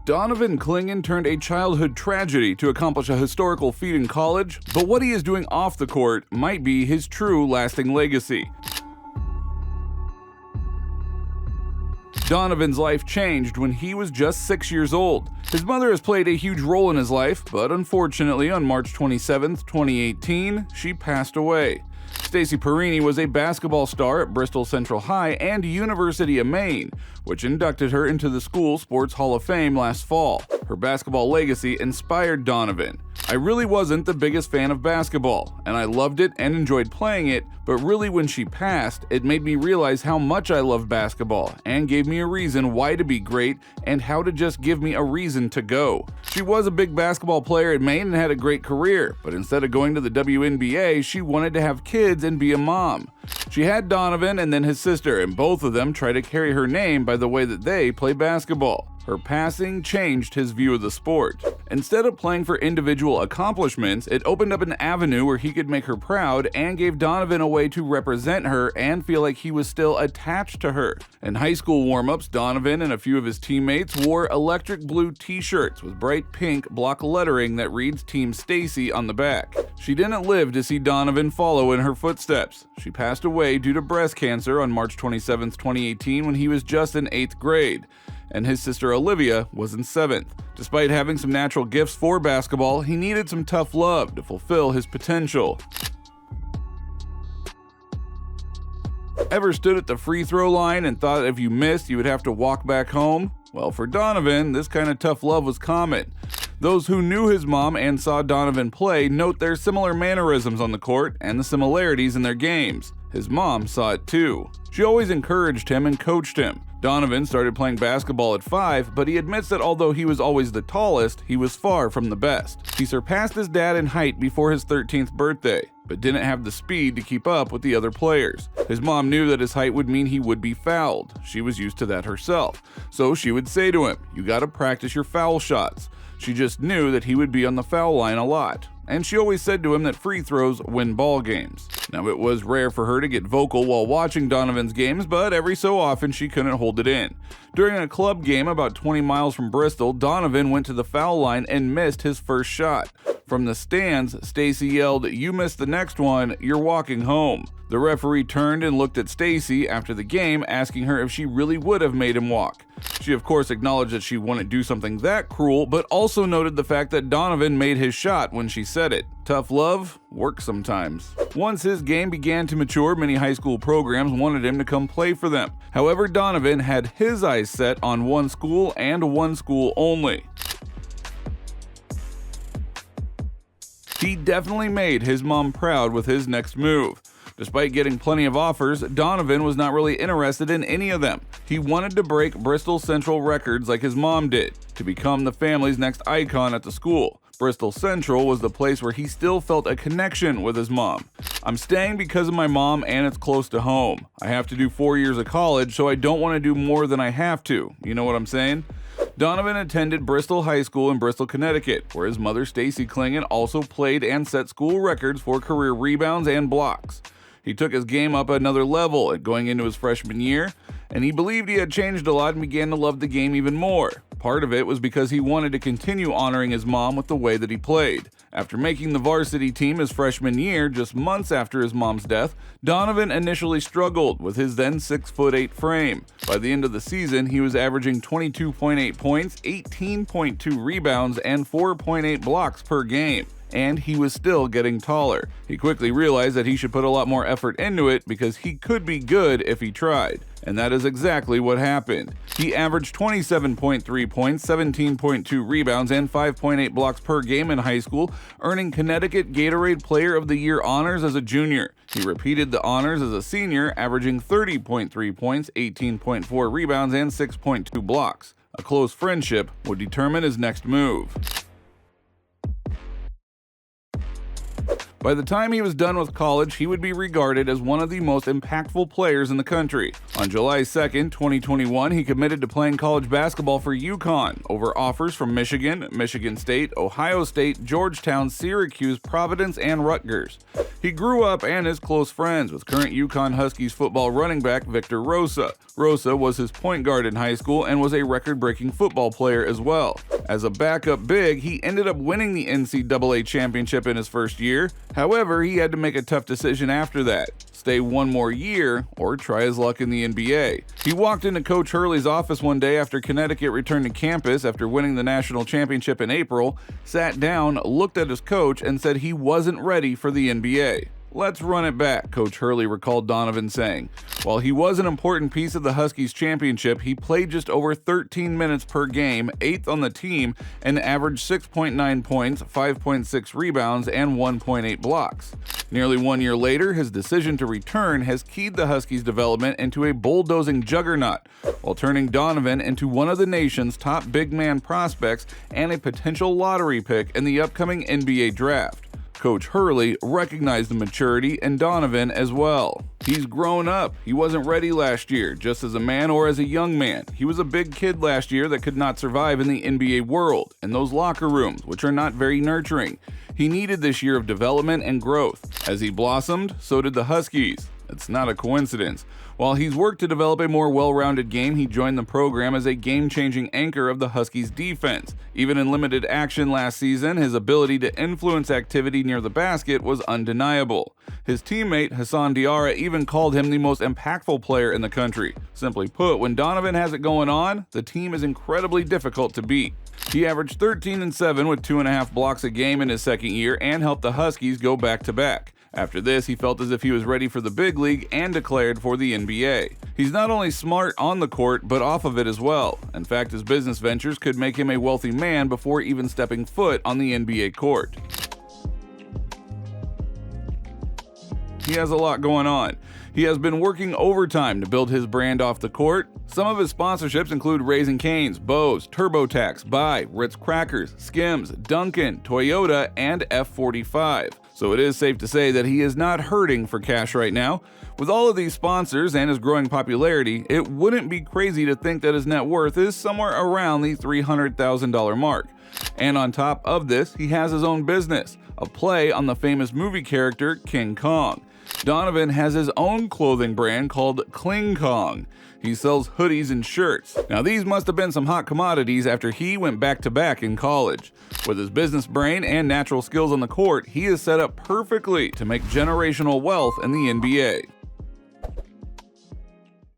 Donovan Clingan turned a childhood tragedy to accomplish a historical feat in college, but what he is doing off the court might be his true lasting legacy. Donovan's life changed when he was just 6 years old. His mother has played a huge role in his life, but unfortunately on March 27, 2018, she passed away. Stacey Perini was a basketball star at Bristol Central High and University of Maine, which inducted her into the school Sports Hall of Fame last fall. Her basketball legacy inspired Donovan. "I really wasn't the biggest fan of basketball, and I loved it and enjoyed playing it, but really when she passed, it made me realize how much I love basketball and gave me a reason why to be great and how to just give me a reason to go." She was a big basketball player at Maine and had a great career, but instead of going to the WNBA, she wanted to have kids and be a mom. She had Donovan and then his sister, and both of them tried to carry her name by the way that they play basketball. Her passing changed his view of the sport. Instead of playing for individual accomplishments, it opened up an avenue where he could make her proud and gave Donovan a way to represent her and feel like he was still attached to her. In high school warm-ups, Donovan and a few of his teammates wore electric blue t-shirts with bright pink block lettering that reads Team Stacey on the back. She didn't live to see Donovan follow in her footsteps. She passed away due to breast cancer on March 27, 2018 when he was just in 8th grade. And his sister Olivia was in 7th. Despite having some natural gifts for basketball, he needed some tough love to fulfill his potential. Ever stood at the free throw line and thought if you missed you would have to walk back home? Well, for Donovan, this kind of tough love was common. Those who knew his mom and saw Donovan play note their similar mannerisms on the court and the similarities in their games. His mom saw it too. She always encouraged him and coached him. Donovan started playing basketball at 5, but he admits that although he was always the tallest, he was far from the best. He surpassed his dad in height before his 13th birthday, but didn't have the speed to keep up with the other players. His mom knew that his height would mean he would be fouled. She was used to that herself. So she would say to him, "You gotta practice your foul shots." She just knew that he would be on the foul line a lot. And she always said to him that free throws win ball games. Now, it was rare for her to get vocal while watching Donovan's games, but every so often she couldn't hold it in. During a club game about 20 miles from Bristol, Donovan went to the foul line and missed his first shot. From the stands, Stacey yelled, "You missed the next one, you're walking home." The referee turned and looked at Stacey after the game, asking her if she really would have made him walk. She of course acknowledged that she wouldn't do something that cruel, but also noted the fact that Donovan made his shot when she said it. Tough love works sometimes. Once his game began to mature, many high school programs wanted him to come play for them. However, Donovan had his eyes set on one school and one school only. He definitely made his mom proud with his next move. Despite getting plenty of offers, Donovan was not really interested in any of them. He wanted to break Bristol Central records like his mom did, to become the family's next icon at the school. Bristol Central was the place where he still felt a connection with his mom. "I'm staying because of my mom and it's close to home. I have to do 4 years of college, so I don't want to do more than I have to. You know what I'm saying?" Donovan attended Bristol High School in Bristol, Connecticut, where his mother Stacey Clingan also played and set school records for career rebounds and blocks. He took his game up another level at going into his freshman year, and he believed he had changed a lot and began to love the game even more. Part of it was because he wanted to continue honoring his mom with the way that he played. After making the varsity team his freshman year, just months after his mom's death, Donovan initially struggled with his then 6'8" frame. By the end of the season, he was averaging 22.8 points, 18.2 rebounds, and 4.8 blocks per game. And he was still getting taller. He quickly realized that he should put a lot more effort into it because he could be good if he tried. And that is exactly what happened. He averaged 27.3 points, 17.2 rebounds, and 5.8 blocks per game in high school, earning Connecticut Gatorade Player of the Year honors as a junior. He repeated the honors as a senior, averaging 30.3 points, 18.4 rebounds, and 6.2 blocks. A close friendship would determine his next move. By the time he was done with college, he would be regarded as one of the most impactful players in the country. On July 2nd, 2021, he committed to playing college basketball for UConn over offers from Michigan, Michigan State, Ohio State, Georgetown, Syracuse, Providence, and Rutgers. He grew up and is close friends with current UConn Huskies football running back Victor Rosa. Rosa was his point guard in high school and was a record-breaking football player as well. As a backup big, he ended up winning the NCAA championship in his first year. However, he had to make a tough decision after that: stay one more year or try his luck in the NBA. He walked into Coach Hurley's office one day after Connecticut returned to campus after winning the national championship in April, sat down, looked at his coach, and said he wasn't ready for the NBA. "Let's run it back," Coach Hurley recalled Donovan saying. While he was an important piece of the Huskies' championship, he played just over 13 minutes per game, 8th on the team, and averaged 6.9 points, 5.6 rebounds, and 1.8 blocks. Nearly 1 year later, his decision to return has keyed the Huskies' development into a bulldozing juggernaut, while turning Donovan into one of the nation's top big man prospects and a potential lottery pick in the upcoming NBA draft. Coach Hurley recognized the maturity in Donovan as well. He's grown up. He wasn't ready last year, just as a man or as a young man. He was a big kid last year that could not survive in the NBA world, in those locker rooms, which are not very nurturing. He needed this year of development and growth. As he blossomed, so did the Huskies. It's not a coincidence. While he's worked to develop a more well-rounded game, he joined the program as a game-changing anchor of the Huskies' defense. Even in limited action last season, his ability to influence activity near the basket was undeniable. His teammate, Hassan Diarra, even called him the most impactful player in the country. Simply put, when Donovan has it going on, the team is incredibly difficult to beat. He averaged 13 and 7 with 2.5 blocks a game in his second year and helped the Huskies go back-to-back. After this, he felt as if he was ready for the big league and declared for the NBA. He's not only smart on the court, but off of it as well. In fact, his business ventures could make him a wealthy man before even stepping foot on the NBA court. He has a lot going on. He has been working overtime to build his brand off the court. Some of his sponsorships include Raising Cane's, Bose, TurboTax, Bai, Ritz Crackers, Skims, Dunkin', Toyota, and F45. So it is safe to say that he is not hurting for cash right now. With all of these sponsors and his growing popularity, it wouldn't be crazy to think that his net worth is somewhere around the $300,000 mark. And on top of this, he has his own business, a play on the famous movie character King Kong. Donovan has his own clothing brand called Clingan. He sells hoodies and shirts. Now these must have been some hot commodities after he went back-to-back in college. With his business brain and natural skills on the court, he is set up perfectly to make generational wealth in the NBA.